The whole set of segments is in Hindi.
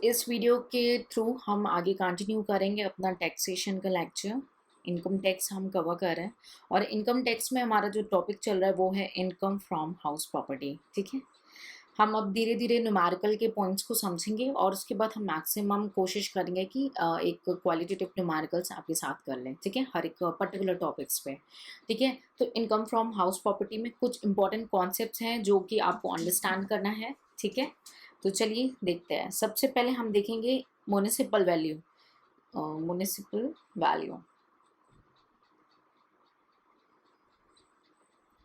इस वीडियो के थ्रू हम आगे कंटिन्यू करेंगे अपना टैक्सेशन का लेक्चर। इनकम टैक्स हम कवर कर रहे हैं और इनकम टैक्स में हमारा जो टॉपिक चल रहा है वो है इनकम फ्रॉम हाउस प्रॉपर्टी। ठीक है, हम अब धीरे धीरे न्यूमेरिकल के पॉइंट्स को समझेंगे और उसके बाद हम मैक्सिमम कोशिश करेंगे कि एक क्वालिटेटिव न्यूमेरिकल्स आपके साथ कर लें। ठीक है, हर एक पर्टिकुलर टॉपिक्स पे। ठीक है, तो इनकम फ्रॉम हाउस प्रॉपर्टी में कुछ इंपॉर्टेंट कॉन्सेप्ट्स हैं जो कि आपको अंडरस्टैंड करना है। ठीक है, तो चलिए देखते हैं। सबसे पहले हम देखेंगे म्युनिसिपल वैल्यू। म्युनिसिपल वैल्यू,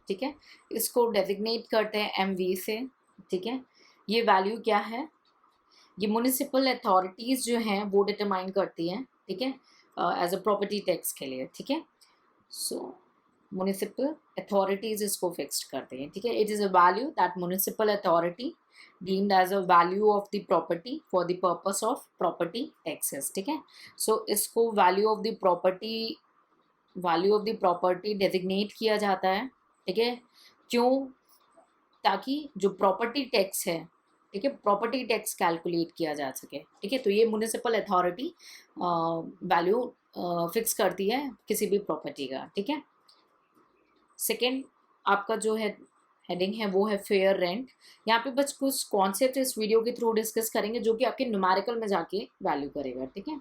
ठीक है, इसको डेजिग्नेट करते हैं एमवी से। ठीक है, ये वैल्यू क्या है? ये म्युनिसिपल अथॉरिटीज़ जो हैं वो डिटरमाइन करती हैं। ठीक है, एज अ प्रॉपर्टी टैक्स के लिए। ठीक है, सो म्युनिसिपल अथॉरिटीज़ इसको फिक्स्ड करते हैं। ठीक है, it is a value that municipal authority deemed as a value of the property for the purpose of property taxes। ठीक है, सो इसको value of the property designate किया जाता है। ठीक है, क्यों? ताकि जो प्रॉपर्टी टैक्स है, ठीक है, प्रॉपर्टी टैक्स कैलकुलेट किया जा सके। ठीक है, तो ये म्युनिसिपल अथॉरिटी वैल्यू फिक्स करती है किसी भी प्रॉपर्टी का। ठीक है, सेकेंड आपका जो है हेडिंग है वो है फेयर रेंट। यहाँ पे बस कुछ कॉन्सेप्ट इस वीडियो के थ्रू डिस्कस करेंगे जो कि आपके न्यूमेरिकल में जाके वैल्यू करेगा। ठीक है,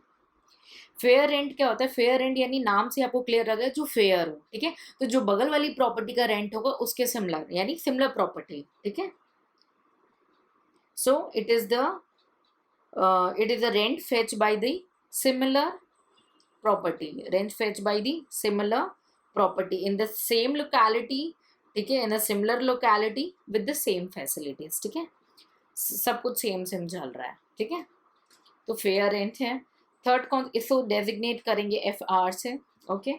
फेयर रेंट क्या होता है? फेयर रेंट यानी नाम से आपको क्लियर लग रहा है जो फेयर हो। ठीक है, तो जो बगल वाली प्रॉपर्टी का रेंट होगा उसके सिमिलर, यानी सिमिलर प्रॉपर्टी। ठीक है, सो it is a rent fetched by the similar property in the same locality। ठीक है, in a similar locality with the same facilities। ठीक है, सब कुछ सेम सेम चल रहा है। ठीक है, तो फेयर रेंट है। थर्ड कौन, इसको डेजिग्नेट करेंगे एफ आर से। ओके,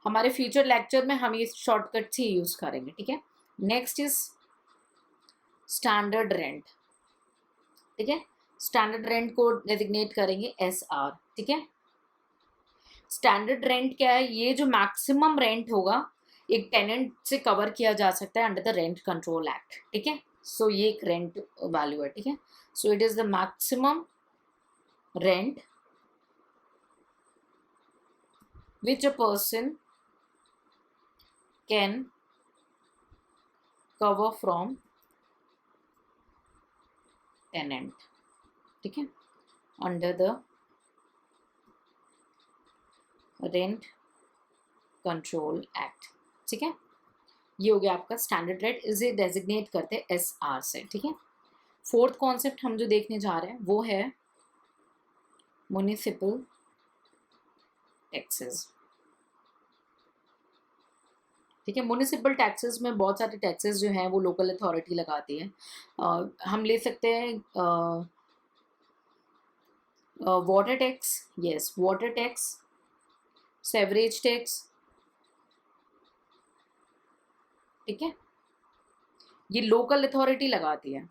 हमारे फ्यूचर लेक्चर में हम ये शॉर्टकट से यूज करेंगे। ठीक है, नेक्स्ट इज स्टैंडर्ड रेंट। ठीक है, स्टैंडर्ड रेंट को डेजिग्नेट करेंगे एस आर। ठीक है, स्टैंडर्ड रेंट क्या है? ये जो मैक्सिमम रेंट होगा एक टेनेंट से कवर किया जा सकता है under the rent control act. ठीक है, सो ये एक रेंट वैल्यू है। ठीक है, so it is the maximum rent which a person can cover from tenant। ठीक है, under the rent control act. ठीक है, ये हो गया आपका स्टैंडर्ड रेट। इसे डेजिग्नेट करते हैं एस आर से। ठीक है, फोर्थ कॉन्सेप्ट हम जो देखने जा रहे हैं वो है म्युनिसिपल टैक्सेस। ठीक है, म्युनिसिपल टैक्सेस में बहुत सारे टैक्सेस जो हैं वो लोकल अथॉरिटी लगाती है। हम ले सकते हैं water tax, yes water tax, sewerage tax. ठीक है, ये लोकल अथॉरिटी लगाती है।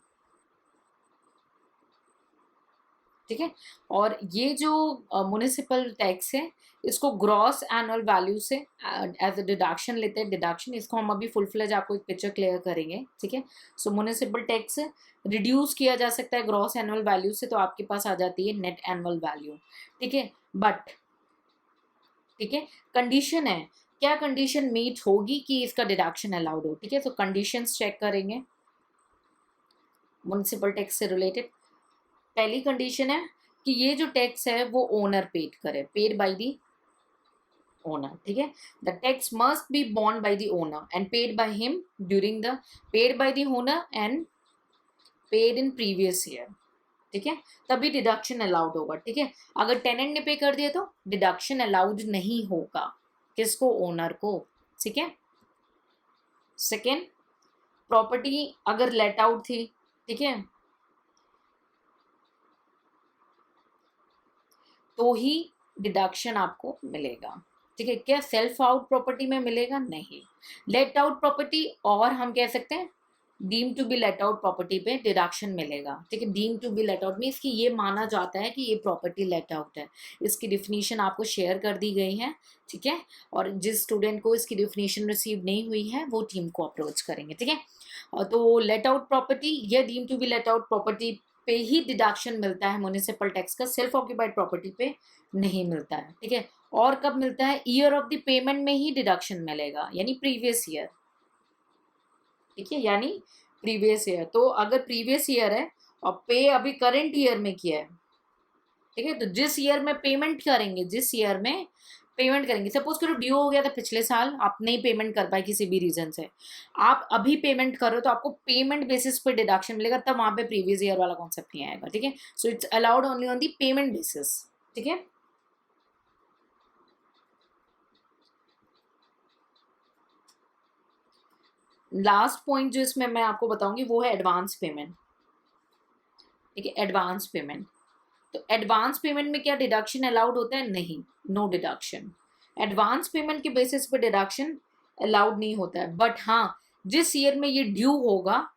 ठीक है, और ये जो म्युनिसिपल टैक्स है इसको ग्रॉस एनुअल वैल्यू से एज अ डिडक्शन लेते हैं। डिडक्शन, इसको हम अभी फुल फ्लेज आपको एक पिक्चर क्लियर करेंगे। ठीक है, सो म्युनिसिपल टैक्स रिड्यूस किया जा सकता है ग्रॉस एनुअल वैल्यू से, तो आपके पास आ जाती है नेट एनुअल वैल्यू। ठीक है, बट ठीक है, कंडीशन है। क्या कंडीशन मीट होगी कि इसका डिडक्शन अलाउड हो? ठीक है, तो कंडीशंस चेक करेंगे म्युनिसिपल टैक्स से रिलेटेड। पहली कंडीशन है कि ये जो टैक्स है वो ओनर पेड करे, पेड बाय द ओनर। ठीक है, the tax must be borne by the owner and paid by him during the paid by the owner and paid in previous year. ठीक है, तभी डिडक्शन अलाउड होगा। ठीक है, अगर टेनेंट ने पे कर दिया तो डिडक्शन अलाउड नहीं होगा। किसको? ओनर को। ठीक है, सेकेंड, प्रॉपर्टी अगर लेट आउट थी, ठीक है, तो ही डिडक्शन आपको मिलेगा। ठीक है, क्या सेल्फ आउट प्रॉपर्टी में मिलेगा? नहीं। लेट आउट प्रॉपर्टी, और हम कह सकते हैं deem to be let out property पे डिडक्शन मिलेगा। ठीक है, deem to be let out means कि ये माना जाता है कि ये प्रॉपर्टी लेट आउट है। इसकी डिफिनीशन आपको शेयर कर दी गई है। ठीक है, और जिस स्टूडेंट को इसकी डिफिनीशन रिसीव नहीं हुई है वो टीम को अप्रोच करेंगे। ठीक है, तो लेट आउट प्रॉपर्टी या deem to be let out property पे ही डिडक्शन मिलता है म्युनिसिपल टैक्स का, सेल्फ ऑक्यूपाइड प्रॉपर्टी पे नहीं मिलता है, ठीक है। और कब मिलता है? ईयर ऑफ द पेमेंट में ही डिडक्शन मिलेगा, यानी प्रीवियस ईयर, ठीक है, यानी प्रीवियस ईयर। तो अगर प्रीवियस ईयर है और पे अभी करंट ईयर में किया है, ठीक है, तो जिस ईयर में पेमेंट करेंगे, जिस ईयर में पेमेंट करेंगे, सपोज करो ड्यू हो गया था पिछले साल, आप नहीं पेमेंट कर पाए किसी भी रीजन से, आप अभी पेमेंट करो तो आपको पेमेंट बेसिस पे डिडक्शन मिलेगा, तब वहां पे प्रीवियस ईयर वाला कॉन्सेप्ट नहीं आएगा, ठीक है। So it's allowed only on the payment basis, ठीक है। लास्ट पॉइंट जो इसमें मैं आपको बताऊंगी वो है एडवांस पेमेंट, ठीक है, एडवांस पेमेंट। तो एडवांस पेमेंट में क्या डिडक्शन अलाउड होता है? नहीं, नो डिडक्शन। एडवांस पेमेंट के बेसिस पे डिडक्शन अलाउड नहीं होता है, बट हाँ, जिस ईयर में ये ड्यू होगा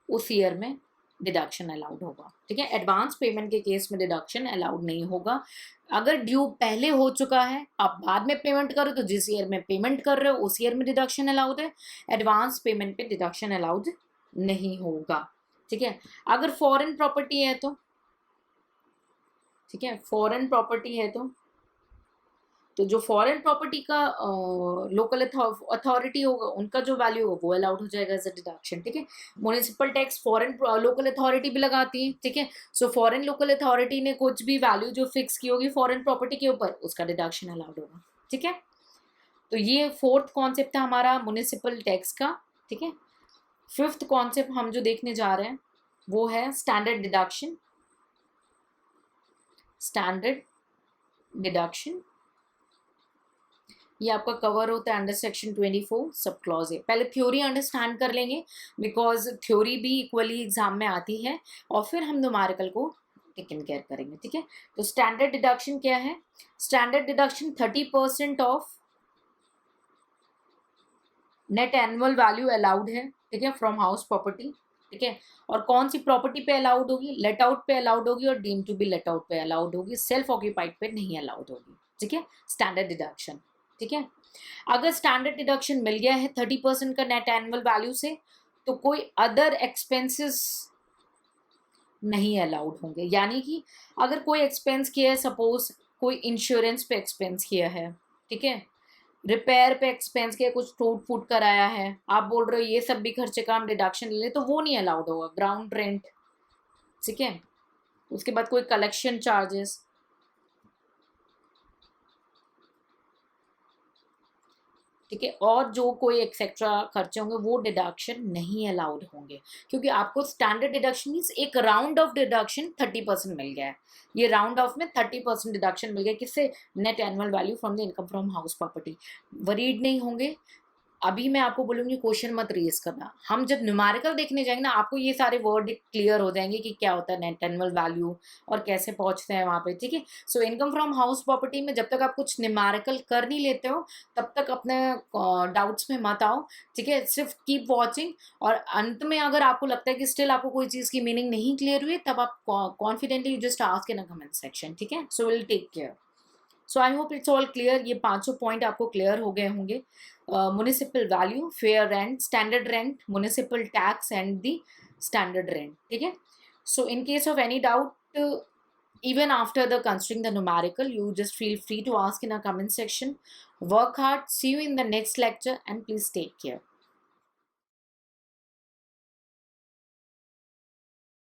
उस ईयर में डिडक्शन अलाउड होगा, ठीक है। एडवांस पेमेंट के केस में डिडक्शन अलाउड नहीं होगा। अगर ड्यू पहले हो चुका है, आप बाद में पेमेंट करो, तो जिस ईयर में पेमेंट कर रहे हो उस ईयर में डिडक्शन अलाउड है, एडवांस पेमेंट पे डिडक्शन अलाउड नहीं होगा, ठीक है। अगर फॉरेन प्रॉपर्टी है तो, ठीक है, फॉरेन प्रॉपर्टी है तो जो फॉरेन प्रॉपर्टी का लोकल अथॉरिटी होगा, उनका जो वैल्यू होगा वो अलाउड हो जाएगा एज अ डिडक्शन, ठीक है। Municipal tax foreign local authority भी लगाती है, ठीक है। सो फॉरेन लोकल अथॉरिटी ने कुछ भी वैल्यू जो फिक्स की होगी फॉरेन प्रॉपर्टी के ऊपर, उसका डिडक्शन अलाउड होगा, ठीक है। तो ये फोर्थ कॉन्सेप्ट है हमारा म्युनिसिपल टैक्स का, ठीक है। फिफ्थ कॉन्सेप्ट हम जो देखने जा रहे हैं वो है स्टैंडर्ड डिडक्शन। स्टैंडर्ड डिडक्शन ये आपका कवर होता है अंडर सेक्शन 24 सब क्लॉज है। पहले थ्योरी अंडरस्टैंड कर लेंगे, बिकॉज थ्योरी भी इक्वली एग्जाम में आती है, और फिर हम न्यूमेरिकल को टेक इन केयर करेंगे, ठीक है। तो स्टैंडर्ड डिडक्शन क्या है? Standard deduction 30% of net annual value allowed है, ठीक है, फ्रॉम हाउस प्रॉपर्टी, ठीक है। और कौन सी प्रॉपर्टी पे अलाउड होगी? लेट आउट पे अलाउड होगी और deem to be let out पे अलाउड होगी, सेल्फ ऑक्यूपाइड पे नहीं अलाउड होगी, ठीक है। स्टैंडर्ड डिडक्शन, ठीक है। अगर स्टैंडर्ड डिडक्शन मिल गया है 30% का नेट एनुअल वैल्यू से, तो कोई अदर एक्सपेंसेस नहीं अलाउड होंगे। यानी कि अगर कोई एक्सपेंस किया है, सपोज कोई इंश्योरेंस पे एक्सपेंस किया है, ठीक है, रिपेयर पे एक्सपेंस किया, कुछ टूट फूट कराया है, आप बोल रहे हो ये सब भी खर्चे का हम डिडक्शन ले, तो वो नहीं अलाउड होगा। ग्राउंड रेंट, ठीक है, उसके बाद कोई कलेक्शन चार्जेस, ठीक है, और जो कोई एक्सेट्रा खर्चे होंगे वो डिडक्शन नहीं अलाउड होंगे, क्योंकि आपको स्टैंडर्ड डिडक्शन मीन्स एक राउंड ऑफ डिडक्शन 30% मिल गया है। ये राउंड ऑफ में 30% डिडक्शन मिल गया, किससे? Net annual value from the income from house property. Worried नहीं होंगे। अभी मैं आपको बोलूंगी क्वेश्चन मत रेज करना, हम जब न्यूमेरिकल देखने जाएंगे ना, आपको ये सारे वर्ड क्लियर हो जाएंगे कि क्या होता है नेट एनुअल वैल्यू और कैसे पहुंचते हैं वहां पे, ठीक है। So income from house property में जब तक आप कुछ न्यूमेरिकल कर नहीं लेते हो, तब तक अपने डाउट्स में मत आओ, ठीक है। सिर्फ कीप वॉचिंग, और अंत में अगर आपको लगता है कि स्टिल आपको कोई चीज़ की मीनिंग नहीं क्लियर हुई, तब आप confidently just ask in a comment section, ठीक है। So will take care. So I hope it's all clear. ये 500 पॉइंट आपको क्लियर हो गए होंगे। Municipal value, fair rent, standard rent, municipal tax and the standard rent, ठीक है। So in case of any doubt, even after the considering the numerical, you just feel free to ask in a comment section. Work hard. See you in the next lecture, and please take care.